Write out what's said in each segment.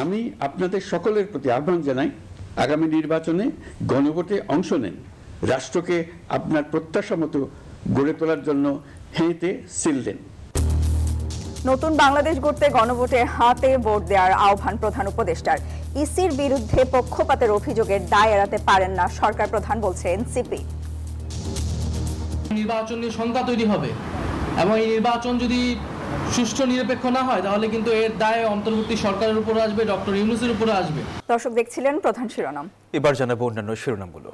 আমি আপনাদের সকলের প্রতি আহ্বান জানাই, আগামী নির্বাচনে গণভোটে অংশ নেন, রাষ্ট্রকে আপনার প্রত্যাশা মতো গড়ে তোলার জন্য হেঁটে সিল দেন। নতুন বাংলাদেশ গড়তে গণভোটে হাতে ভোট দেওয়ার আহ্বান প্রধান উপদেষ্টার। ইসির বিরুদ্ধে পক্ষপাতের অভিযোগের দায় এড়াতে পারেন না সরকার প্রধান, বলছে এনসিপি। নির্বাচন নিয়ে শঙ্কা তৈরি হবে এবং এই নির্বাচন যদি সুষ্ঠু নিরপেক্ষ না হয় তাহলে কিন্তু এর দায় অন্তর্বর্তী সরকারের উপর আসবে, ডক্টর ইউনূসের উপর আসবে। দর্শক দেখছিলেন প্রধান শিরোনাম। এবার জানাবো অন্যান্য শিরোনামগুলো।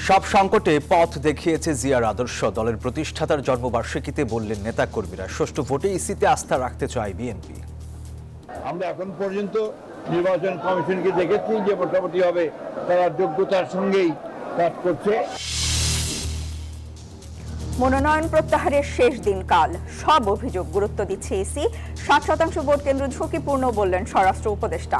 সব সংকটে পথ দেখিয়েছে জিয়ার আদর্শ, দলের প্রতিষ্ঠাতার জন্মবার্ষিকীতে বললেন নেতাকর্মীরা। ষষ্ঠ ভোটে ইসিতে আস্থা রাখতে চায় বিএনপি। আমরা এখন পর্যন্ত নির্বাচন কমিশনকে দেখেছি যে মোটামুটি হবে তারা যোগ্যতার সঙ্গেই কাজ করছে। মনোনয়ন প্রত্যাহারের শেষ দিন কাল, সব অভিযোগ গুরুত্ব দিচ্ছে ইসি। 60% ভোট কেন্দ্র ঝুঁকিপূর্ণ বললেন স্বরাষ্ট্র উপদেষ্টা।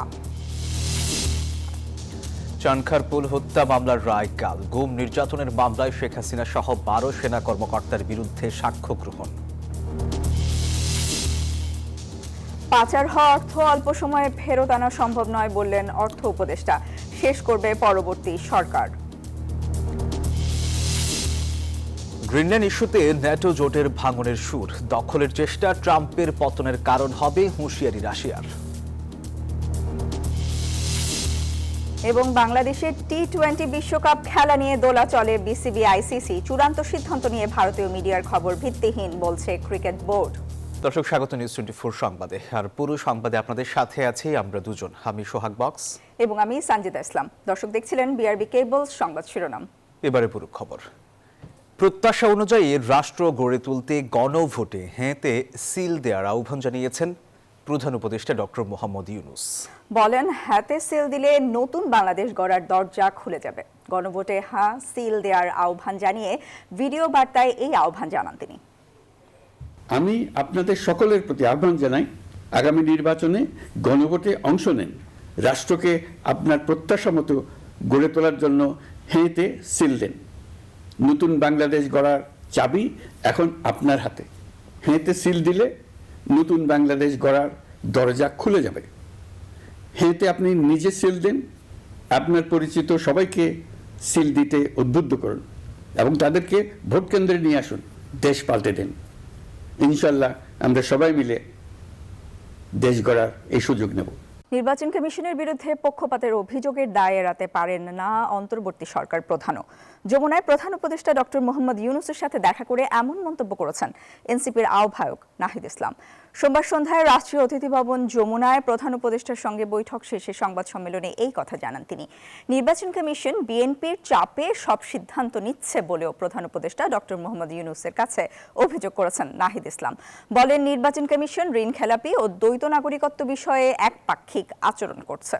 চানখারপুল হত্যা মামলার রায় কাল, গুম নির্যাতনের মামলায় শেখ হাসিনা সহ 12 সেনা কর্মকর্তার বিরুদ্ধে সাক্ষ্য গ্রহণ। পাচার হওয়া অর্থ অল্প সময়ে ফেরত আনা সম্ভব নয় বললেন অর্থ উপদেষ্টা। শেষ করবে পরবর্তী সরকার। গ্রিনল্যান্ড ইস্যুতে ন্যাটো জোটের ভাঙনের সুর, দখলের চেষ্টা ট্রাম্পের পতনের কারণ হবে, হুঁশিয়ারি রাশিয়ার। এবং বাংলাদেশের টি-20 বিশ্বকাপ খেলা নিয়ে দোলাচলে বিসিবি আইসিসি। চূড়ান্ত সিদ্ধান্ত নিয়ে ভারতীয় মিডিয়ার খবর ভিত্তিহীন, বলছে ক্রিকেট বোর্ড। দর্শক স্বাগত নিউজ 24 সংবাদে। আর পুরো সংবাদে আপনাদের সাথে আছি আমরা দুজন, আমি সোহাগ বক্স এবং আমি সঞ্জিতা ইসলাম। দর্শক দেখছিলেন বিআরবি কেবল সংবাদ শিরোনাম। এবারে পুরো খবর। প্রত্যাশা অনুযায়ী রাষ্ট্র গড়ে তুলতে গণভোটে হেঁতে সিল দেওয়ার আহ্বান জানিয়েছেন প্রধান উপদেষ্টা ডক্টর মোহাম্মদ ইউনূস। বলেন, হাতে সিল দিলে নতুন বাংলাদেশ গড়ার দরজা খুলে যাবে। গণভোটে সিল দেওয়ার আহ্বান জানিয়ে ভিডিও বার্তায় এই আহ্বান জানান তিনি। আমি আপনাদের সকলের প্রতি আহ্বান জানাই, আগামী নির্বাচনে গণভোটে অংশ নেন, রাষ্ট্রকে আপনার প্রত্যাশা মতো গড়ে তোলার জন্য হেঁটে সিল দেন। নতুন বাংলাদেশ গড়ার চাবি এখন আপনার হাতে। হেঁটে সিল দিলে নতুন বাংলাদেশ গড়ার দরজা খুলে যাবে। হেঁটে আপনি নিজে সিল দেন, আপনার পরিচিত সবাইকে সিল দিতে উদ্বুদ্ধ করুন এবং তাদেরকে ভোট কেন্দ্রে নিয়ে আসুন। দেশ পাল্টে দেন। ইনশাল্লাহ আমরা সবাই মিলে দেশ গড়ার এই সুযোগ নেব। নির্বাচন কমিশনের বিরুদ্ধে পক্ষপাতের অভিযোগের দায় এড়াতে পারেন না অন্তর্বর্তী সরকার প্রধানও। যমুনায় প্রধান উপদেষ্টা ডক্টর মোহাম্মদ ইউনূসের সাথে দেখা করে এমন মন্তব্য করেছেন এনসিপির আহ্বায়ক নাহিদ ইসলাম। সোমবার সন্ধ্যায় রাষ্ট্রীয় অতিথি ভবন যমুনায় প্রধান উপদেষ্টার সঙ্গে বৈঠক শেষে সংবাদ সম্মেলনে এই কথা জানান তিনি। নির্বাচন কমিশন বিএনপির চাপে সব সিদ্ধান্ত নিচ্ছে বলেও প্রধান উপদেষ্টা ডক্টর মোহাম্মদ ইউনূসের কাছে অভিযোগ করেছেন নাহিদ ইসলাম। বলেন, নির্বাচন কমিশন ঋণ খেলাপি ও দ্বৈত নাগরিকত্ব বিষয়ে একপাক্ষিক আচরণ করছে।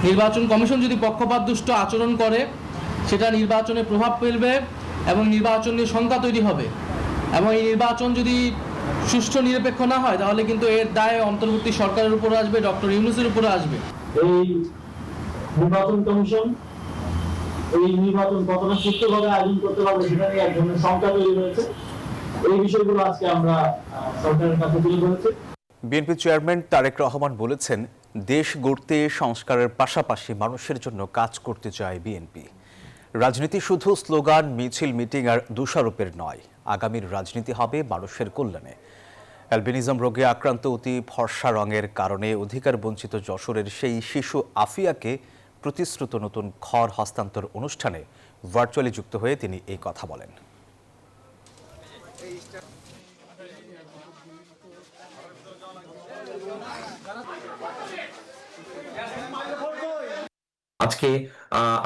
নির্বাচন কমিশন যদি পক্ষপাতদুষ্ট আচরণ করে সেটা নির্বাচনে প্রভাব ফেলবে এবং নির্বাচন নিয়ে শঙ্কা তৈরি হবে এবং এই নির্বাচন যদি সুষ্ঠু নিরপেক্ষ না হয় তাহলে কিন্তু এর দায় অন্তর্বর্তী সরকারের উপর আসবে, ডক্টর ইউনূসের উপর আসবে। এই নির্বাচন কমিশন এই নির্বাচন কতটা সুষ্ঠুভাবে আয়োজন করতে পারবে সেটা নিয়ে এক ধরনের শঙ্কা তৈরি হয়েছে। এই বিষয়গুলো আজকে আমরা সরকারের কাছে তুলে ধরেছি। বিএনপি চেয়ারম্যান তারেক রহমান বলেছেন, দেশ গড়তে সংস্কারের পাশাপাশি মানুষের জন্য কাজ করতে চায় বিএনপি। রাজনীতি শুধু স্লোগান, মিছিল, মিটিং আর দোষারোপের নয়, আগামীর রাজনীতি হবে মানুষের কল্যাণে। অ্যালবিনিজম রোগে আক্রান্ত অতি ফর্সা রঙের কারণে অধিকার বঞ্চিত যশোরের সেই শিশু আফিয়াকে প্রতিশ্রুত নতুন ঘর হস্তান্তর অনুষ্ঠানে ভার্চুয়ালি যুক্ত হয়ে তিনি এই কথা বলেন। আজকে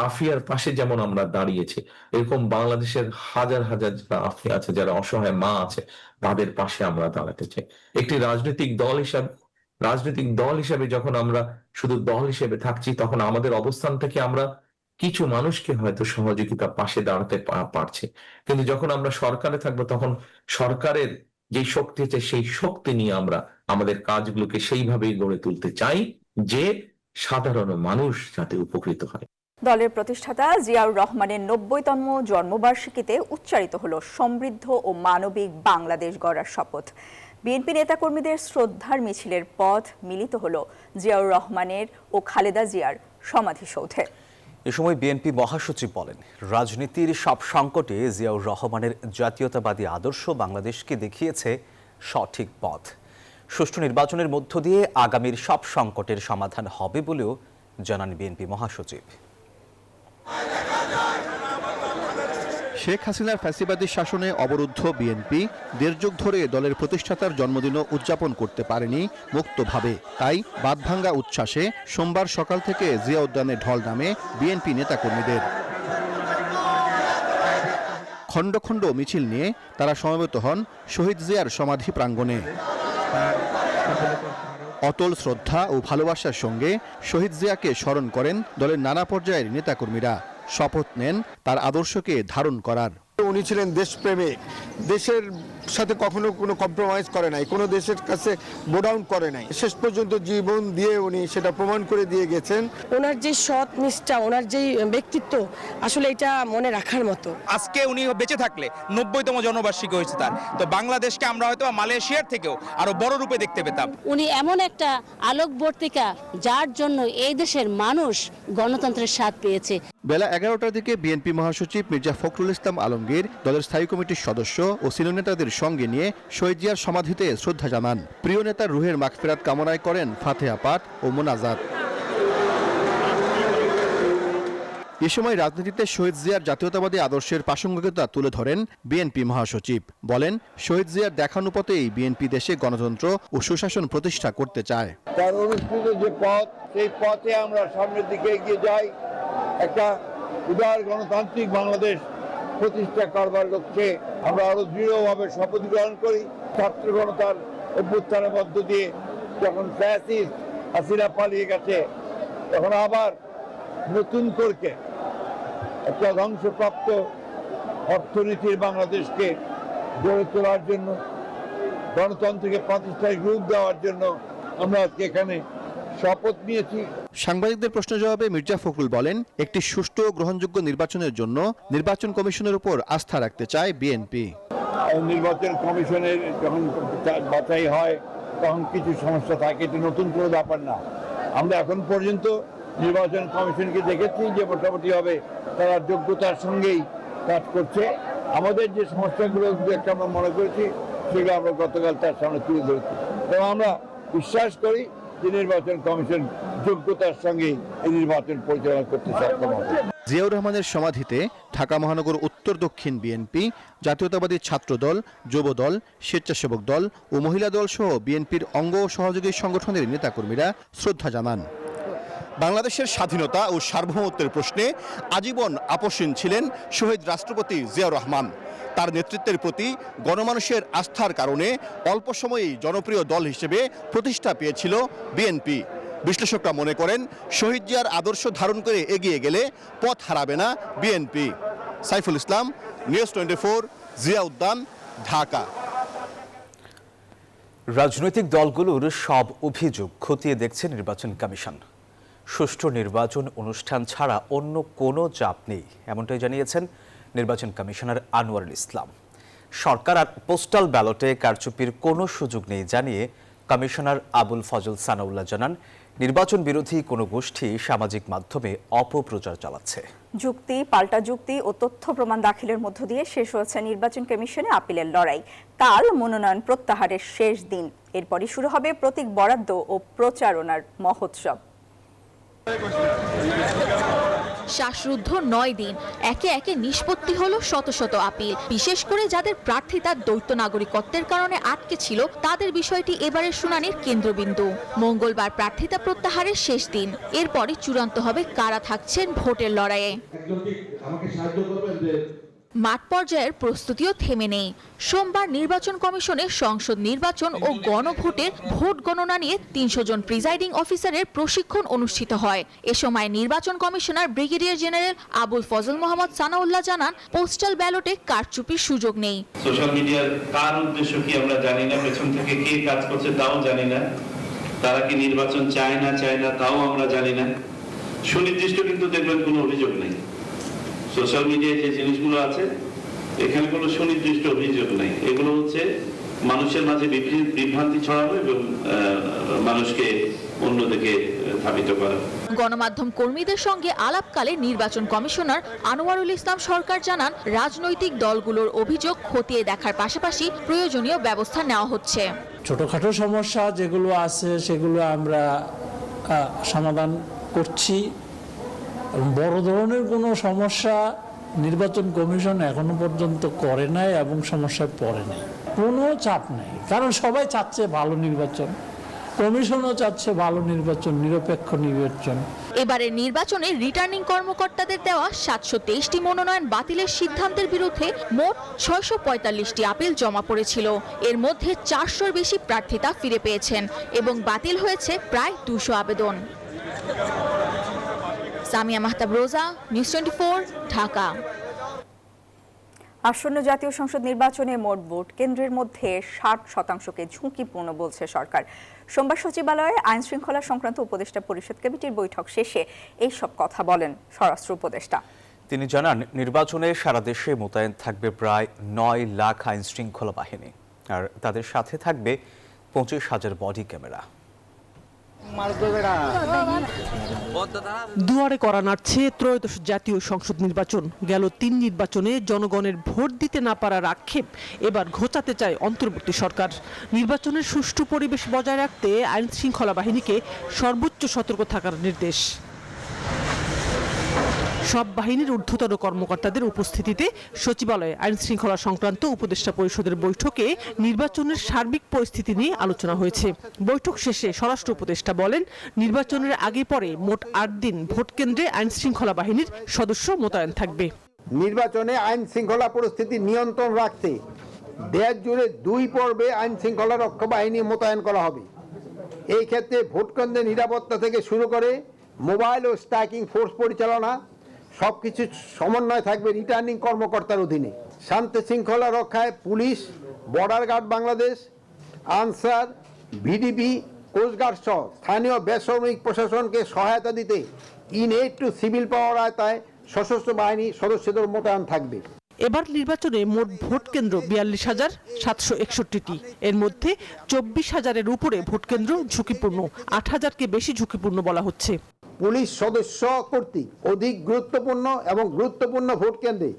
আফিয়ার পাশে যেমন আমরা দাঁড়িয়েছি, এরকম বাংলাদেশের হাজার হাজার যারা আফিয়া আছে, যারা অসহায় মা আছে, তাদের পাশে আমরা দাঁড়াতে চাই। একটি রাজনৈতিক দল হিসাবে যখন আমরা শুধু দল হিসেবে থাকছি, তখন আমাদের অবস্থান থেকে আমরা কিছু মানুষকে হয়তো সহযোগিতা পাশে দাঁড়াতে পারছি, কিন্তু যখন আমরা সরকারে থাকবো তখন সরকারের যে শক্তি আছে সেই শক্তি নিয়ে আমরা আমাদের কাজগুলোকে সেইভাবেই গড়ে তুলতে চাই যে সাধারণ মানুষ যাতে উপকৃত হয়। দলের প্রতিষ্ঠাতা জিয়াউর রহমানের ৯০তম জন্মবার্ষিকীতে উচ্চারিত হলো সমৃদ্ধ ও মানবিক বাংলাদেশ গড়ার শপথ। বিএনপি নেতাকর্মীদের শ্রদ্ধার মিছিলের পথ মিলিত হলো জিয়াউর রহমানের ও খালেদা জিয়ার সমাধিসৌধে। এ সময় বিএনপি মহাসচিব বলেন, রাজনীতির সব সংকটে জিয়াউর রহমানের জাতীয়তাবাদী আদর্শ বাংলাদেশকে দেখিয়েছে সঠিক পথ। সুষ্ঠু নির্বাচনের মধ্য দিয়ে আগামীর সব সংকটের সমাধান হবে বলেও জানান বিএনপি মহাসচিব। শেখ হাসিনার ফ্যাসিবাদী শাসনে অবরুদ্ধ বিএনপি দেড় যুগ ধরে দলের প্রতিষ্ঠাতার জন্মদিনও উদযাপন করতে পারেনি মুক্তভাবে। তাই বাঁধভাঙ্গা উচ্ছ্বাসে সোমবার সকাল থেকে জিয়া উদ্যানে ঢল নামে বিএনপি নেতাকর্মীদের। খণ্ড খণ্ড মিছিল নিয়ে তারা সমবেত হন শহীদ জিয়ার সমাধি প্রাঙ্গণে। অতল শ্রদ্ধা ও ভালোবাসার সঙ্গে শহীদ জিয়াকে স্মরণ করেন দলের নানা পর্যায়ের নেতাকর্মীরা। শপথ নেন তার আদর্শকে ধারণ করার। উনি ছিলেন দেশপ্রেমিক, দেশের সাথে কখনো কোনো কম্প্রোমাইজ করে নাই, কোনো দেশের কাছে বোডাউন করে নাই। শেষ পর্যন্ত জীবন দিয়ে উনি সেটা প্রমাণ করে দিয়ে গেছেন। ওনার যে সৎ নিষ্ঠা, ওনার যে ব্যক্তিত্ব, আসলে এটা মনে রাখার মতো। আজকে উনি বেঁচে থাকলে ৯০তম জন্মবার্ষিকী হয়েছে তার, তো বাংলাদেশকে আমরা হয়তো মালয়েশিয়ার থেকেও আরো বড় রূপে দেখতে পেতাম। উনি এমন একটা আলোকবর্তিকা যার জন্য এই দেশের মানুষ গণতন্ত্রের স্বাদ পেয়েছে। বেলা ১১টার দিকে বিএনপি মহাসচিব মির্জা ফখরুল ইসলাম আলমগীর দলের স্থায়ী কমিটির সদস্য ও সিনিয়র নেতাদের সঙ্গে নিয়ে শহীদ জিয়ার সমাধিতে শ্রদ্ধা জানান। প্রিয় নেতার রুহের মাগফিরাত কামনায় করেন ফাতিহা পাঠ ও মোনাজাত। এ সময় রাজনীতিতে শহীদ জিয়ার জাতীয়তাবাদী আদর্শের প্রাসঙ্গিকতা তুলে ধরেন বিএনপি মহাসচিব। বলেন, শহীদ জিয়ার দেখানো পথেই বিএনপি দেশে গণতন্ত্র ও সুশাসন প্রতিষ্ঠা করতে চায়। তার অনুষ্ঠিত যে পথ, সেই পথে আমরা সামনের দিকে এগিয়ে যাই। একটা উদার গণতান্ত্রিক বাংলাদেশ প্রতিষ্ঠা করবার লক্ষ্যে আমরা আরো দৃঢ়ভাবে শপথ গ্রহণ করি। ছাত্র জনতার অভ্যুত্থানের মধ্য দিয়ে যখন ফ্যাসিস্ট হাসিনা পালিয়ে গেছে, তখন আবার নতুন করে একটা ধ্বংসপ্রাপ্ত অর্থনীতির বাংলাদেশকে গড়ে তোলার জন্য, গণতন্ত্রকে প্রতিষ্ঠায় রূপ দেওয়ার জন্য আমরা আজকে এখানে শপথ নিয়েছি। সাংবাদিকদের প্রশ্ন জবাবে মির্জা ফখরুল বলেন, একটি সুষ্ঠু ও গ্রহণযোগ্য নির্বাচনের জন্য নির্বাচন কমিশনের উপর আস্থা রাখতে চায় বিএনপি। নির্বাচন কমিশনের যখন বাছাই হয় তখন কিছু সমস্যা থাকে, এটি নতুন কোনো ব্যাপার না। আমরা এখন পর্যন্ত নির্বাচন কমিশনকে দেখেছি যে মোটামুটি হবে তারা যোগ্যতার সঙ্গেই কাজ করছে। আমাদের যে সমস্যাগুলো একটা আমরা মনে করেছি সেগুলো আমরা গতকাল তার সামনে তুলে ধরেছি, এবং আমরা বিশ্বাস করি যে নির্বাচন কমিশন যোগ্যতার সঙ্গে এই নির্বাচন পরিচালনা করতে সক্ষম হবে। জিয়াউর রহমানের সমাধিতে ঢাকা মহানগর উত্তর দক্ষিণ বিএনপি, জাতীয়তাবাদী ছাত্রদল, যুবদল, স্বেচ্ছাসেবক দল ও মহিলা দল সহ বিএনপির অঙ্গ ও সহযোগী সংগঠনের নেতাকর্মীরা শ্রদ্ধা জানান। বাংলাদেশের স্বাধীনতা ও সার্বভৌমত্বের প্রশ্নে আজীবন আপোষহীন ছিলেন শহীদ রাষ্ট্রপতি জিয়াউর রহমান। তার নেতৃত্বের প্রতি গণমানুষের আস্থার কারণে অল্প সময়েই জনপ্রিয় দল হিসেবে প্রতিষ্ঠা পেয়েছিল বিএনপি। বিশ্লেষকরা মনে করেন, শহীদ জিয়ার আদর্শ ধারণ করে এগিয়ে গেলে পথ হারাবে না বিএনপি। সাইফুল ইসলাম, নিউজ 24, জিয়া উদ্যান, ঢাকা। রাজনৈতিক দলগুলোর সব অভিযোগ খতিয়ে দেখছে নির্বাচন কমিশন। সুষ্ঠু নির্বাচন অনুষ্ঠান ছাড়া অন্য কোনো চাপ নেই, এমনটাই জানিয়েছেন নির্বাচন কমিশনার আনোয়ারুল ইসলাম। সরকার আর পোস্টাল ব্যালটে কারচুপির কোনো সুযোগ নেই জানিয়ে কমিশনার আবুল ফজল সানাউল্লাহ জানান, নির্বাচন বিরোধী কোনো গোষ্ঠী সামাজিক মাধ্যমে অপপ্রচার চালাচ্ছে। যুক্তি, পাল্টা যুক্তি ও তথ্য প্রমাণ দাখিলের মধ্য দিয়ে শেষ হয়েছে নির্বাচন কমিশনে আপিলের লড়াই। কাল মনোনয়ন প্রত্যাহারের শেষ দিন, এরপরই শুরু হবে প্রতীক বরাদ্দ ও প্রচারণার মহোৎসব। শ্বাসরুদ্ধ 9 দিন, একে একে নিষ্পত্তি হলো শত শত আপিল। বিশেষ করে যাদের প্রার্থিতা দ্বৈত নাগরিকত্বের কারণে আটকে ছিল, তাদের বিষয়টি এবারের শুনানির কেন্দ্রবিন্দু। মঙ্গলবার প্রার্থিতা প্রত্যাহারের শেষ দিন, এরপরই চূড়ান্ত হবে কারা থাকছেন ভোটের লড়াইয়ে। মাঠ পর্যায়ের প্রস্তুতিও থেমে নেই। সোমবার নির্বাচন কমিশনের সংসদ নির্বাচন ও গণভোটের ভোট গণনা নিয়ে 300 জন প্রিজাইডিং অফিসারের প্রশিক্ষণ অনুষ্ঠিত হয়। এ সময় নির্বাচন commissioner brigadier general Abul Fazal Mohammad Sanaullah জানান, পোস্টাল ব্যালটে কারচুপির সুযোগ নেই। সোশ্যাল মিডিয়ার কার উদ্দেশ্য কি আমরা জানি না, পেছন থেকে কে কাজ করছে তাও জানি না, তারা কি নির্বাচন চায় না তাও আমরা জানি না। সুনির্দিষ্ট কিন্তু দেখবেন কোনো অভিযোগ নেই। সোশ্যাল মিডিয়ায় যে জিনিসগুলো আছে এখানে কোনো সুনির্দিষ্ট অভিযোগ নেই। এগুলো হচ্ছে মানুষের মাঝে বিভ্রান্তি ছড়ানো এবং মানুষকে অন্যদিকে ধাবিত করা। গণমাধ্যম কর্মীদের সঙ্গে আলাপকালে নির্বাচন কমিশনার আনোয়ারুল ইসলাম সরকার জানান, রাজনৈতিক দলগুলোর অভিযোগ খতিয়ে দেখার পাশাপাশি প্রয়োজনীয় ব্যবস্থা নেওয়া হচ্ছে। ছোটখাটো সমস্যা যেগুলো আছে সেগুলো আমরা সমাধান করছি এবং বড় ধরনের কোনো সমস্যা নির্বাচন কমিশন এখনো পর্যন্ত করে নাই এবং সমস্যায় পড়ে নাই। কোনো চাপ নেই, কারণ সবাই চাচ্ছে ভালো নির্বাচন, কমিশনও চাচ্ছে ভালো নির্বাচন, নিরপেক্ষ নির্বাচন। এবারের নির্বাচনে রিটার্নিং কর্মকর্তাদের দেওয়া 723টি মনোনয়ন বাতিলের সিদ্ধান্তের বিরুদ্ধে মোট 645টি আপিল জমা পড়েছিল। এর মধ্যে 400-র বেশি প্রার্থিতা ফিরে পেয়েছেন এবং বাতিল হয়েছে প্রায় 200 আবেদন। সামিয়া মাহতাব রোজা, নিউজ 24, ঢাকা। আসন্ন জাতীয় সংসদ নির্বাচনে মোট ভোট কেন্দ্রের মধ্যে 60%কে ঝুঁকিপূর্ণ বলছে সরকার। সোমবার সচিবালয়ে আইন শৃঙ্খলা সংক্রান্ত উপদেষ্টা পরিষদ কমিটির বৈঠক শেষে এইসব কথা বলেন স্বরাষ্ট্র উপদেষ্টা। তিনি জানান, নির্বাচনে সারা দেশে মোতায়েন থাকবে প্রায় 9 লাখ আইন শৃঙ্খলা বাহিনী, আর তাদের সাথে থাকবে 25,000 বডি ক্যামেরা। দুয়ারে করা নাড়ছে ত্রয়োদশ জাতীয় সংসদ নির্বাচন। গেল 3 নির্বাচনে জনগণের ভোট দিতে না পারার আক্ষেপ এবার ঘোচাতে চায় অন্তর্বর্তী সরকার। নির্বাচনের সুষ্ঠু পরিবেশ বজায় রাখতে আইন শৃঙ্খলা বাহিনীকে সর্বোচ্চ সতর্ক থাকার নির্দেশ। সব বাহিনীর ঊর্ধ্বতন কর্মকর্তাদের উপস্থিতিতে সচিবালয়ে আইন শৃঙ্খলা সংক্রান্ত উপদেষ্টা পরিষদের বৈঠকে নির্বাচনের সার্বিক পরিস্থিতি নিয়ে আলোচনা হয়েছে। বৈঠক শেষে স্বরাষ্ট্র উপদেষ্টা বলেন, নির্বাচনের আগে পরে মোট 8 দিন ভোট কেন্দ্রে আইন শৃঙ্খলা বাহিনীর সদস্য মোতায়েন থাকবে। নির্বাচনে আইন শৃঙ্খলা পরিস্থিতি নিয়ন্ত্রণ রাখতে দেশ জুড়ে 2 পর্বে আইন শৃঙ্খলা রক্ষা বাহিনী মোতায়েন করা হবে। এই ক্ষেত্রে ভোট কেন্দ্রের নিরাপত্তা থেকে শুরু করে মোবাইল ও স্ট্রাইকিং ফোর্স পরিচালনা সবকিছু সমন্বয় থাকবে রিটার্নিং কর্মকর্তার অধীনে। শান্তি শৃঙ্খলা রক্ষায় police, border guard Bangladesh, Ansar, VDP, coast guard সহ স্থানীয় বেসামরিক প্রশাসনকে সহায়তা দিতে ইন-এইড টু সিভিল পাওয়ার আওতায় সশস্ত্র বাহিনী সদস্যদের মোতায়েন থাকবে। এবার নির্বাচনে মোট ভোট কেন্দ্র 42,761টি। এর মধ্যে 24,000-এর উপরে ভোট কেন্দ্র ঝুঁকিপূর্ণ, 8,000-কে বেশি ঝুঁকিপূর্ণ বলা হচ্ছে। পুলিশ সদস্য কর্তৃক অধিক গুরুত্বপূর্ণ এবং গুরুত্বপূর্ণ ভোট কেন্দ্রে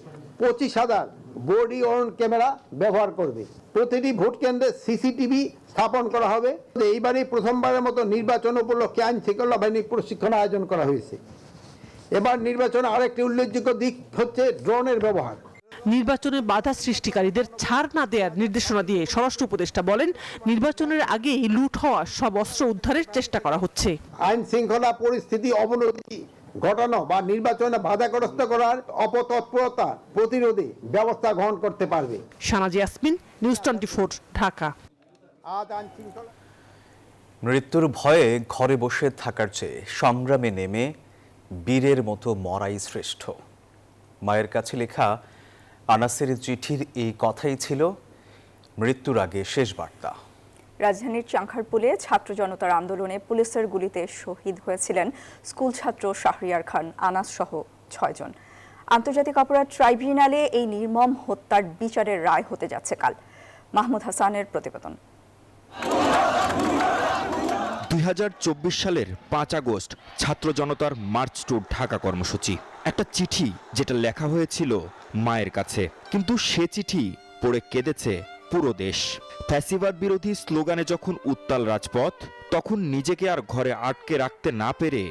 25,000 বডি ওয়ার্ন ক্যামেরা ব্যবহার করবে। প্রতিটি ভোট কেন্দ্রে সিসিটিভি স্থাপন করা হবে। এইবারই প্রথমবারের মতো নির্বাচন উপলক্ষে আইন শৃঙ্খলা বাহিনীর প্রশিক্ষণ আয়োজন করা হয়েছে। এবার নির্বাচনে আরেকটি উল্লেখযোগ্য দিক হচ্ছে ড্রোনের ব্যবহার। নির্বাচনে বাধা সৃষ্টিকারীদের ছাড় না দেওয়ার নির্দেশনা দিয়ে স্বরাষ্ট্র উপদেষ্টা বলেন, নির্বাচনের আগেই লুট হওয়া সব অস্ত্র উদ্ধারের চেষ্টা করা হচ্ছে। আইন শৃঙ্খলা পরিস্থিতি অবনতি ঘটানো বা নির্বাচনে বাধাগ্রস্ত করার অপতৎপরতা প্রতিরোধে ব্যবস্থা গ্রহণ করতে পারবে। শানাজি ইয়াসমিন, নিউজ 24, ঢাকা। মৃত্যুর ভয়ে ঘরে বসে থাকার চেয়ে সংগ্রামে নেমে বীরের মতো মরাই শ্রেষ্ঠ। মায়ের কাছে লেখা আনাসের চিঠির এই কথাই ছিল মৃত্যুর আগে শেষ বার্তা। রাজধানীর চাংখারপুলে ছাত্র জনতার আন্দোলনে পুলিশের গুলিতে শহীদ হয়েছিলেন স্কুল ছাত্র শাহরিয়ার খান আনাস সহ 6 জন। আন্তর্জাতিক অপরাধ ট্রাইব্যুনালে এই নির্মম হত্যার বিচারের রায় হতে যাচ্ছে কাল। মাহমুদ হাসানের প্রতিবেদন। 2024 সালের 5 আগস্ট ছাত্র জনতার মার্চ টু ঢাকা কর্মসূচি। একটা চিঠি যেটা লেখা হয়েছিল মায়ের কাছে, কিন্তু সে চিঠি পড়ে কেঁদেছে পুরো দেশ। ফ্যাসিবাদ বিরোধী স্লোগানে যখন উত্তাল রাজপথ, তখন নিজেকে আর ঘরে আটকে রাখতে না পেরে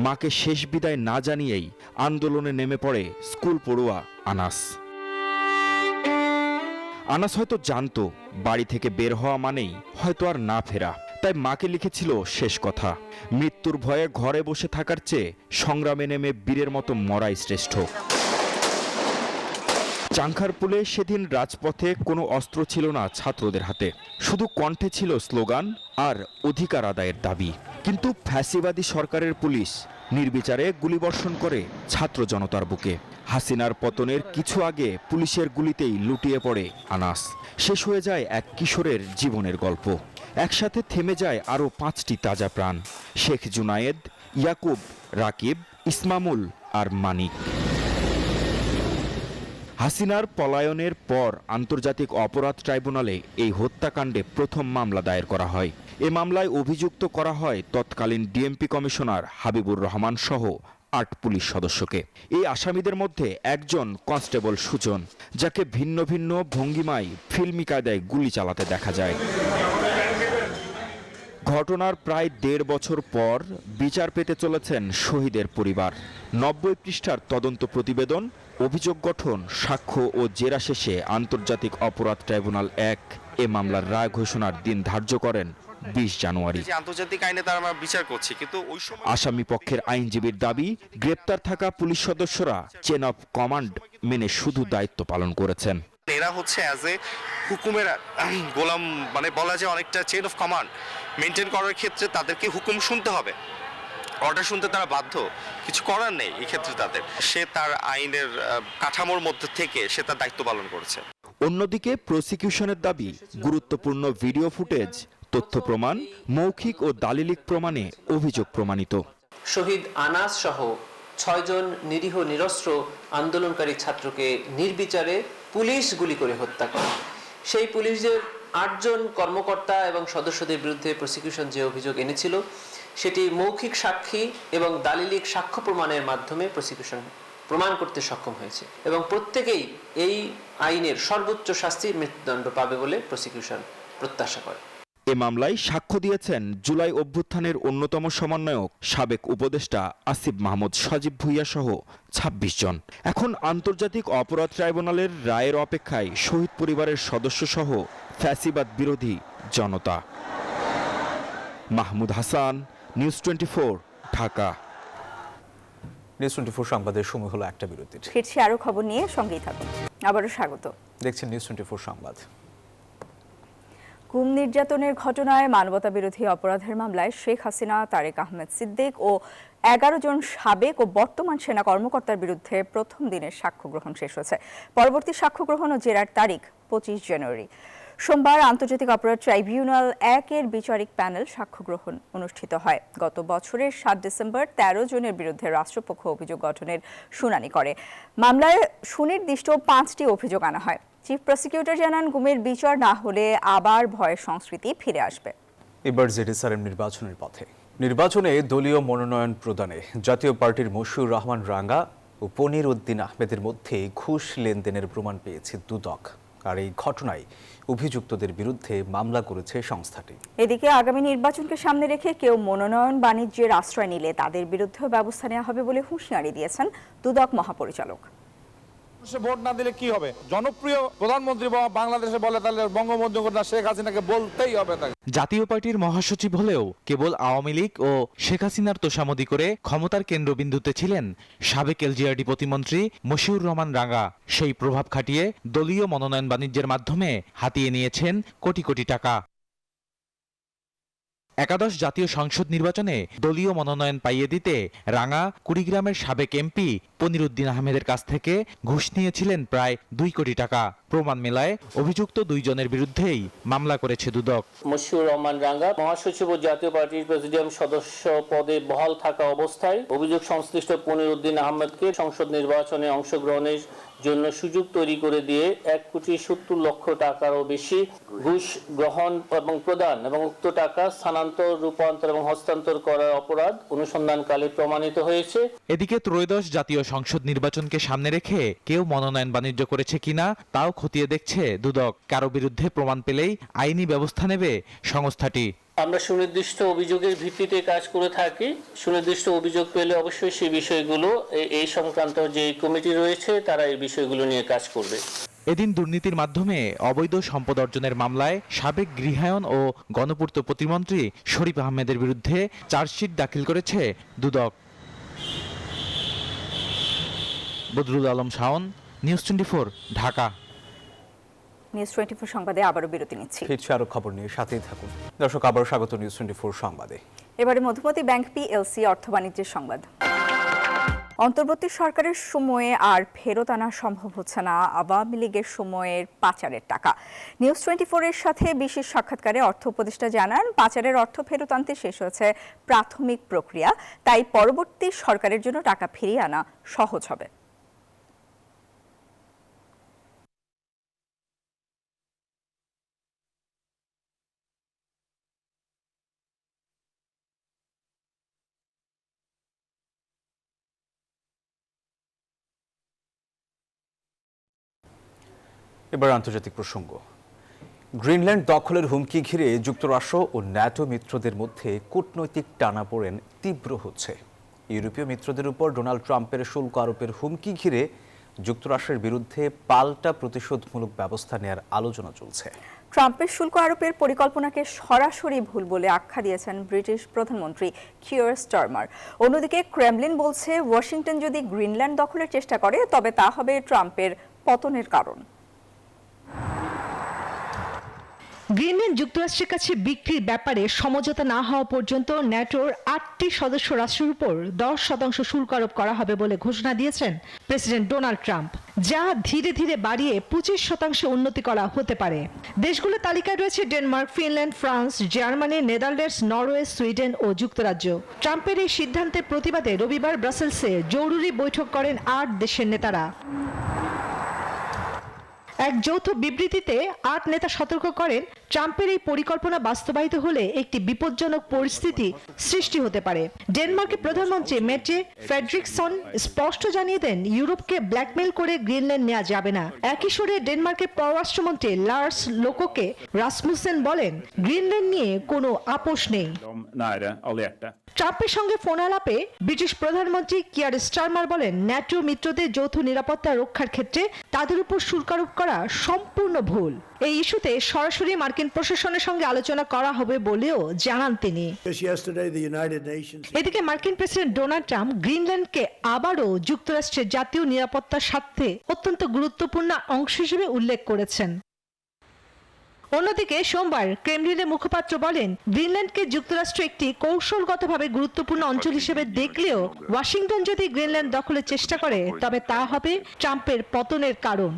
মাকে শেষ বিদায় না জানিয়েই আন্দোলনে নেমে পড়ে স্কুল পড়ুয়া আনাস। আনাস হয়তো জানতো বাড়ি থেকে বের হওয়া মানেই হয়তো আর না ফেরা, তাই মাকে লিখেছিল শেষ কথা, মৃত্যুর ভয়ে ঘরে বসে থাকার চেয়ে সংগ্রামে নেমে বীরের মতো মরাই শ্রেষ্ঠ। চাংখারপুলে সেদিন রাজপথে কোনো অস্ত্র ছিল না ছাত্রদের হাতে, শুধু কণ্ঠে ছিল স্লোগান আর অধিকার আদায়ের দাবি। কিন্তু ফ্যাসিবাদী সরকারের পুলিশ নির্বিচারে গুলিবর্ষণ করে ছাত্র জনতার বুকে। হাসিনার পতনের কিছু আগে পুলিশের গুলিতেই লুটিয়ে পড়ে আনাস। শেষ হয়ে যায় এক কিশোরের জীবনের গল্প। একসাথে থেমে যায় আরও 5টি তাজা প্রাণ। শেখ জুনায়েদ, ইয়াকুব, রাকিব, ইসমামুল আর মানিক। হাসিনার পলায়নের পর আন্তর্জাতিক অপরাধ ট্রাইব্যুনালে এই হত্যাকাণ্ডে প্রথম মামলা দায়ের করা হয়। এ মামলায় অভিযুক্ত করা হয় তৎকালীন ডিএমপি কমিশনার হাবিবুর রহমান সহ ৮ পুলিশ সদস্যকে। এই আসামিদের মধ্যে একজন কনস্টেবল সুজন, যাকে ভিন্ন ভিন্ন ভঙ্গিমায় ফিল্মি কায়দায় গুলি চালাতে দেখা যায়। ঘটনার প্রায় ১.৫ বছর পর বিচার পেতে চলেছেন শহীদের পরিবার। ৯০ পৃষ্ঠার তদন্ত প্রতিবেদন, অভিযোগ গঠন, সাক্ষ্য ও জেরা শেষে আন্তর্জাতিক অপরাধ ট্রাইব্যুনাল ১ এ মামলার রায় ঘোষণার দিন ধার্য করেন ২০ জানুয়ারি। আন্তর্জাতিক আইনে তারা আমরা বিচার করছি, কিন্তু ওই সময় আসামি পক্ষের আইনজীবীর দাবি, গ্রেপ্তার থাকা পুলিশ সদস্যরা চেন অফ কমান্ড মেনে শুধু দায়িত্ব পালন করেছেন। এরা হচ্ছে অ্যাজ এ হুকুমের গোলাম, মানে বলা যায় অনেকটা চেন অফ কমান্ড মেনটেন করার ক্ষেত্রে তাদেরকে হুকুম শুনতে হবে, অর্ডার শুনতে তারা বাধ্য, কিছু করার নেই এই ক্ষেত্রে তাদের। সে তার আইনের কাঠামোর মধ্যে থেকে সে তার দায়িত্ব পালন করেছে। অন্যদিকে প্রসিকিউশনের দাবি, গুরুত্বপূর্ণ ভিডিও ফুটেজ, তথ্য প্রমাণ, মৌখিক ও দালিলিক প্রমাণে অভিযোগ প্রমাণিত। শহীদ আনাস সহ ৬ জন নিরীহ নিরস্ত্র আন্দোলনকারী ছাত্রকে নির্বিচারে পুলিশ গুলি করে হত্যা করে। সেই পুলিশের ৮ জন কর্মকর্তা এবং সদস্যদের বিরুদ্ধে প্রসিকিউশন যে অভিযোগ এনেছিল, সেটি মৌখিক সাক্ষী এবং দালিলিক সাক্ষ্য প্রমাণের মাধ্যমে প্রসিকিউশন প্রমাণ করতে সক্ষম হয়েছে এবং প্রত্যেকেই এই আইনের সর্বোচ্চ শাস্তির মৃত্যুদণ্ড পাবে বলে প্রসিকিউশন প্রত্যাশা করে। এ মামলায় সাক্ষ্য দিয়েছেন জুলাই অভ্যুত্থানের অন্যতম সমন্বয়ক সাবেক উপদেষ্টা আসিফ মাহমুদ সজীব ভুইয়া সহ ২৬ জন। এখন আন্তর্জাতিক অপরাধ ট্রাইব্যুনালের রায়ের অপেক্ষায় শহীদ পরিবারের সদস্য সহ ফ্যাসিবাদ বিরোধী জনতা। মাহমুদ হাসান, নিউজ 24, ঢাকা। নিউজ 24 সংবাদের সময় হলো একটা বিরতির। ফিরছি আরো খবর নিয়ে, সঙ্গেই থাকুন। আবারও স্বাগত। দেখছেন নিউজ 24 সংবাদ। গুম নির্যাতনের ঘটনায় মানবতা বিরোধী অপরাধের মামলায় শেখ হাসিনা, তারেক আহমেদ সিদ্দিক ও ১১ জন সাবেক ও বর্তমান সেনা কর্মকর্তার বিরুদ্ধে প্রথম দিনের সাক্ষ্য গ্রহণ শেষ হয়েছে। পরবর্তী সাক্ষ্য গ্রহণ ও জেরার তারিখ ২৫ জানুয়ারি। সোমবার আন্তর্জাতিক অপরাধ ট্রাইব্যুনাল ১ এর বিচারিক প্যানেল সাক্ষ্য গ্রহণ অনুষ্ঠিত হয়। গত বছরের ৭ ডিসেম্বর ১৩ জনের বিরুদ্ধে রাষ্ট্রপক্ষ অভিযোগ গঠনের শুনানি করে। মামলায় সুনির্দিষ্ট ৫টি অভিযোগ আনা হয়। চিফ প্রসিকিউটর জানান, গুমের বিচার না হলে আবার ভয়ের সংস্কৃতি ফিরে আসবে। এবার জেডিএসআরএম নির্বাচনের পথে। নির্বাচনে দলীয় মনোনয়ন প্রদানে জাতীয় পার্টির মশিউর রহমান রাঙ্গা ও পনির উদ্দিন আহমেদের মধ্যে ঘুষ লেনদেনের প্রমাণ পেয়েছে দুদক। আর এই ঘটনায় অভিযুক্তদের বিরুদ্ধে মামলা করেছে সংস্থাটি। এদিকে আগামী নির্বাচনকে সামনে রেখে কেউ মনোনয়ন বাণিজ্যের আশ্রয় নিলে তাদের বিরুদ্ধেও ব্যবস্থা নেওয়া হবে বলে হুঁশিয়ারি দিয়েছেন দুদক মহাপরিচালক। ভোট না দিলে কি হবে? জনপ্রিয় প্রধানমন্ত্রী বাংলাদেশে বলে, তাহলে বঙ্গবন্ধু কন্যা শেখ হাসিনাকে বলতেই হবে তাকে। জাতীয় পার্টির মহাসচিব হলেও কেবল আওয়ামী লীগ ও শেখ হাসিনার তোষামোদী করে ক্ষমতার কেন্দ্রবিন্দুতে ছিলেন সাবেক এলজিআরডি প্রতিমন্ত্রী মশিউর রহমান রাঙ্গা। সেই প্রভাব খাটিয়ে দলীয় মনোনয়ন বাণিজ্যের মাধ্যমে হাতিয়ে নিয়েছেন কোটি কোটি টাকা। একাদশ জাতীয় সংসদ নির্বাচনে দলীয় মনোনয়ন পাইয়ে দিতে রাঙ্গা কুড়িগ্রামের সাবেক এমপি পনির উদ্দিন আহমেদের কাছ থেকে ঘুষ নিয়েছিলেন প্রায় ২ কোটি টাকা। প্রমাণ মেলায় অভিযুক্ত ২ জনের বিরুদ্ধেই মামলা করেছে দুদক। মশিউর রহমান রাঙ্গা মহাসচিব ও জাতীয় পার্টির প্রেসিডিয়াম সদস্য পদে বহাল থাকা অবস্থায় অভিযোগ সংশ্লিষ্ট পনির উদ্দিন আহমেদকে সংসদ নির্বাচনে অংশগ্রহণের জন্য সুযোগ তৈরি করে দিয়ে ১,৭০,০০,০০০ টাকারও বেশি ঘুষ গ্রহণ এবং প্রদান এবং উক্ত টাকা স্থানান্তর, রূপান্তর এবং হস্তান্তর করার অপরাধ অনুসন্ধানকালে প্রমাণিত হয়েছে। এদিকে ত্রয়োদশ জাতীয় সংসদ নির্বাচনকে সামনে রেখে কেউ মনোনয়ন বাণিজ্য করেছে কিনা তাও খতিয়ে দেখছে দুদক। কারো বিরুদ্ধে প্রমাণ পেলেই আইনি ব্যবস্থা নেবে সংস্থাটি। আমরা সুনির্দিষ্ট অভিযোগের ভিত্তিতে কাজ করে থাকি। সুনির্দিষ্ট অভিযোগ পেলে অবশ্যই সেই বিষয়গুলো এই সংক্রান্ত যে কমিটি রয়েছে তারা এই বিষয়গুলো নিয়ে কাজ করবে। এদিন দুর্নীতির মাধ্যমে অবৈধ সম্পদ অর্জনের মামলায় সাবেক গৃহায়ন ও গণপূর্ত প্রতিমন্ত্রী শরীফ আহমেদের বিরুদ্ধে চার্জশিট দাখিল করেছে দুদক। বদরুল আলম শাওন, নিউজ 24, ঢাকা। নিউজ 24 সংবাদে আবারও বিরতি নিচ্ছি। ফিরছি আরো খবর নিয়ে, সাথেই থাকুন দর্শক। আবারও স্বাগত নিউজ 24 সংবাদে। এবারে মধুমতি ব্যাংক পিএলসি অর্থ বাণিজ্যের সংবাদ। অন্তর্বর্তী সরকারের সময়ে আর ফেরত আনা সম্ভব হচ্ছে না আওয়ামী লীগের সময়ের পাচারের টাকা। নিউজ 24 এর সাথে বিশেষ সাক্ষাৎকারে অর্থ উপদেষ্টা জানান, পাচারের অর্থ ফেরত আনতে শেষ হয়েছে প্রাথমিক প্রক্রিয়া, তাই পরবর্তী সরকারের জন্য টাকা ফিরিয়ে আনা সহজ হবে। এবার আন্তর্জাতিক প্রসঙ্গ। গ্রিনল্যান্ড দখলের হুমকি ঘিরে যুক্তরাষ্ট্র ও ন্যাটো মিত্রদের মধ্যে কূটনৈতিক টানাপোড়েন তীব্র হচ্ছে। ইউরোপীয় মিত্রদের উপর ডোনাল্ড ট্রাম্পের শুল্ক আরোপের হুমকি ঘিরে যুক্তরাষ্ট্রের বিরুদ্ধে পাল্টা প্রতিশোধমূলক ব্যবস্থা নেওয়ার আলোচনা চলছে। ট্রাম্পের শুল্ক আরোপের পরিকল্পনাকে সরাসরি ভুল বলে আখ্যা দিয়েছেন ব্রিটিশ প্রধানমন্ত্রী কিয়ার স্টারমার। অন্যদিকে ক্রেমলিন বলছে, ওয়াশিংটন যদি গ্রিনল্যান্ড দখলের চেষ্টা করে তবে তা হবে ট্রাম্পের পতনের কারণ। গ্রিনল্যান্ড যুক্তরাষ্ট্রের কাছে বিক্রির ব্যাপারে সমঝোতা না হওয়া পর্যন্ত ন্যাটোর 8টি সদস্য রাষ্ট্রের উপর 10% শুল্ক আরোপ করা হবে বলে ঘোষণা দিয়েছেন প্রেসিডেন্ট ডোনাল্ড ট্রাম্প, যা ধীরে ধীরে বাড়িয়ে 25% উন্নতি করা হতে পারে। দেশগুলোর তালিকায় রয়েছে Denmark, Finland, France, Germany, Netherlands, Norway, Sweden ও যুক্তরাজ্য। ট্রাম্পের এই সিদ্ধান্তের প্রতিবাদে রবিবার ব্রাসেলসে জরুরি বৈঠক করেন 8 দেশের নেতারা। এক যৌথ বিবৃতিতে 8 নেতা সতর্ক করেন, ট্রাম্পের এই পরিকল্পনা বাস্তবায়িত হলে একটি বিপজ্জনক পরিস্থিতি সৃষ্টি হতে পারে। ডেনমার্কের প্রধানমন্ত্রী মেটে ফ্রেডরিকসন স্পষ্ট জানিয়ে দেন, ইউরোপকে ব্ল্যাকমেল করে গ্রিনল্যান্ড নেওয়া যাবে না। একই সুরে ডেনমার্কের পররাষ্ট্রমন্ত্রী লার্স লোকোকে রাসমুসেন বলেন, গ্রিনল্যান্ড নিয়ে কোনো আপোষ নেই। ট্রাম্পের সঙ্গে ফোন আলাপে ব্রিটিশ প্রধানমন্ত্রী কিয়ার স্টারমার বলেন, ন্যাটো মিত্রদের যৌথ নিরাপত্তা রক্ষার ক্ষেত্রে তাদের উপর শুল্ক আরোপ করা সম্পূর্ণ ভুল। এই ইস্যুতে সরাসরি মার্কিন প্রশাসনের সঙ্গে আলোচনা করা হবে বলেও জানান তিনি। এদিকে মার্কিন প্রেসিডেন্ট ডোনাল্ড ট্রাম্প গ্রিনল্যান্ডকে আবারও যুক্তরাষ্ট্রের জাতীয় নিরাপত্তার স্বার্থে অত্যন্ত গুরুত্বপূর্ণ অংশ হিসেবে উল্লেখ করেছেন। অন্যদিকে সোমবার ক্রেমলিনের মুখপাত্র বলেন, গ্রিনল্যান্ডকে যুক্তরাষ্ট্র একটি কৌশলগতভাবে গুরুত্বপূর্ণ অঞ্চল হিসেবে দেখলেও ওয়াশিংটন যদি গ্রিনল্যান্ড দখলের চেষ্টা করে তবে তা হবে ট্রাম্পের পতনের কারণ।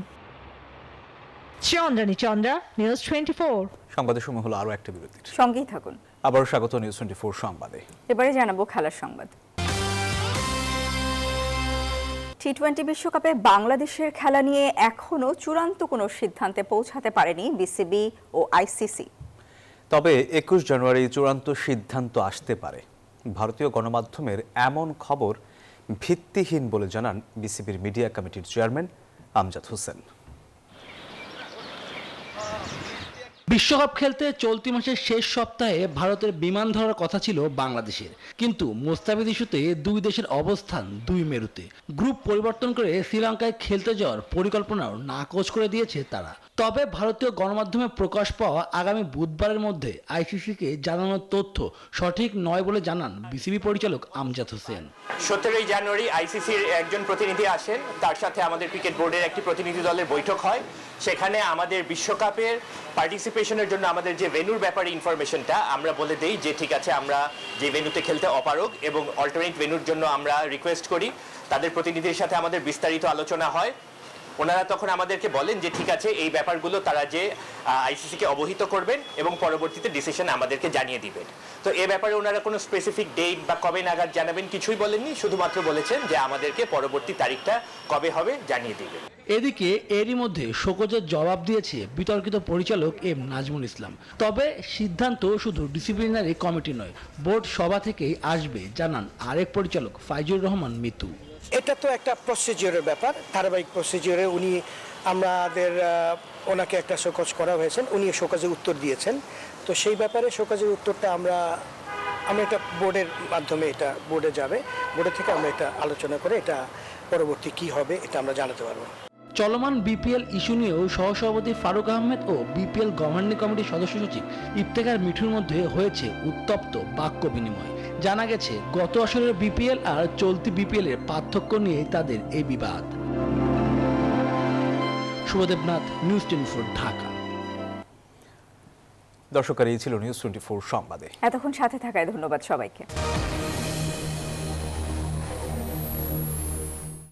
চন্দ্রা, নিউজ 24। সংবাদের সময় হলো আরো একটা বিরতির, সঙ্গেই থাকুন। আবারও স্বাগত নিউজ 24 সংবাদে। এবারে জানাবো খেলার সংবাদ। টি-20 বিশ্বকাপে বাংলাদেশের খেলা নিয়ে এখনো চূড়ান্ত কোনো সিদ্ধান্তে পৌঁছাতে পারেনি বিসিবি ও আইসিসি। তবে 21 জানুয়ারি চূড়ান্ত সিদ্ধান্ত আসতে পারে। ভারতীয় গণমাধ্যমের এমন খবর ভিত্তিহীন বলে জানান বিসিবির মিডিয়া কমিটির চেয়ারম্যান আমজাদ হোসেন। বিশ্বকাপ খেলতে চলতি মাসের শেষ সপ্তাহে ভারতের বিমান ধরার কথা ছিল বাংলাদেশের, কিন্তু মোস্তাফিজ ইস্যুতে দুই দেশের অবস্থান দুই মেরুতে। গ্রুপ পরিবর্তন করে শ্রীলঙ্কায় খেলতে যাওয়ার পরিকল্পনাও নাকচ করে দিয়েছে তারা। তবে ভারতীয় গণমাধ্যমে প্রকাশ পাওয়া আগামী বুধবারের মধ্যে আইসিসিকে জানানোর তথ্য সঠিক নয় বলে জানান বিসিবি পরিচালক আমজাদ হোসেন। 17 জানুয়ারি আইসিসির একজন প্রতিনিধি আসেন, তার সাথে আমাদের ক্রিকেট বোর্ডের একটি প্রতিনিধি দলের বৈঠক হয়। সেখানে আমাদের বিশ্বকাপের পার্টিসিপেশনের জন্য আমাদের যে ভেন্যুর ব্যাপারে ইনফরমেশনটা আমরা বলে দেই যে ঠিক আছে, আমরা যে ভেন্যুতে খেলতে অপারগ এবং অল্টারনেট ভেন্যুর জন্য আমরা রিকোয়েস্ট করি। তাদের প্রতিনিধির সাথে আমাদের বিস্তারিত আলোচনা হয়। ওনারা তখন আমাদেরকে বলেন যে ঠিক আছে, এই ব্যাপারগুলো তারা যে আইসিসিকে অবহিত করবেন এবং পরবর্তীতে ডিসিশন আমাদেরকে জানিয়ে দিবেন। তো এ ব্যাপারে ওনারা কোনো স্পেসিফিক ডেট বা কবে নাগাদ জানাবেন কিছুই বলেননি, শুধুমাত্র বলেছেন যে আমাদেরকে পরবর্তী তারিখটা কবে হবে জানিয়ে দিবেন। এদিকে এরই মধ্যে শোকজের জবাব দিয়েছে বিতর্কিত পরিচালক এম নাজমুল ইসলাম। তবে সিদ্ধান্ত শুধু ডিসিপ্লিনারি কমিটি নয়, বোর্ড সভা থেকেই আসবে জানান আরেক পরিচালক ফাইজুর রহমান মিতু। এটা তো একটা প্রসিজিওরের ব্যাপার, ধারাবাহিক প্রসিজিওরে ওনাকে একটা শোকজ করা হয়েছেন, উনি শোকজের উত্তর দিয়েছেন। তো সেই ব্যাপারে শোকজের উত্তরটা আমরা এটা বোর্ডের মাধ্যমে এটা বোর্ডে যাবে, বোর্ডে থেকে আমরা এটা আলোচনা করে এটা পরবর্তী কি হবে এটা আমরা জানাতে পারবো। চলমান বিপিএল ইস্যু নিয়েও সহসভাপতি ফারুক আহমেদ ও বিপিএল গভর্নিং কমিটির সদস্য সচিব ইফতেখার মিঠুর মধ্যে হয়েছে উত্তপ্ত বাক্য বিনিময়। জানা গেছে গত আসরের বিপিএল আর চলতি বিপিএল এর পার্থক্য নিয়ে তাদের এই বিবাদ। শুভদেবনাথ, নিউজ 24 ঢাকা। দর্শক, এই ছিল নিউজ 24 সংবাদে। এতক্ষণ সাথে থাকায় ধন্যবাদ সবাইকে।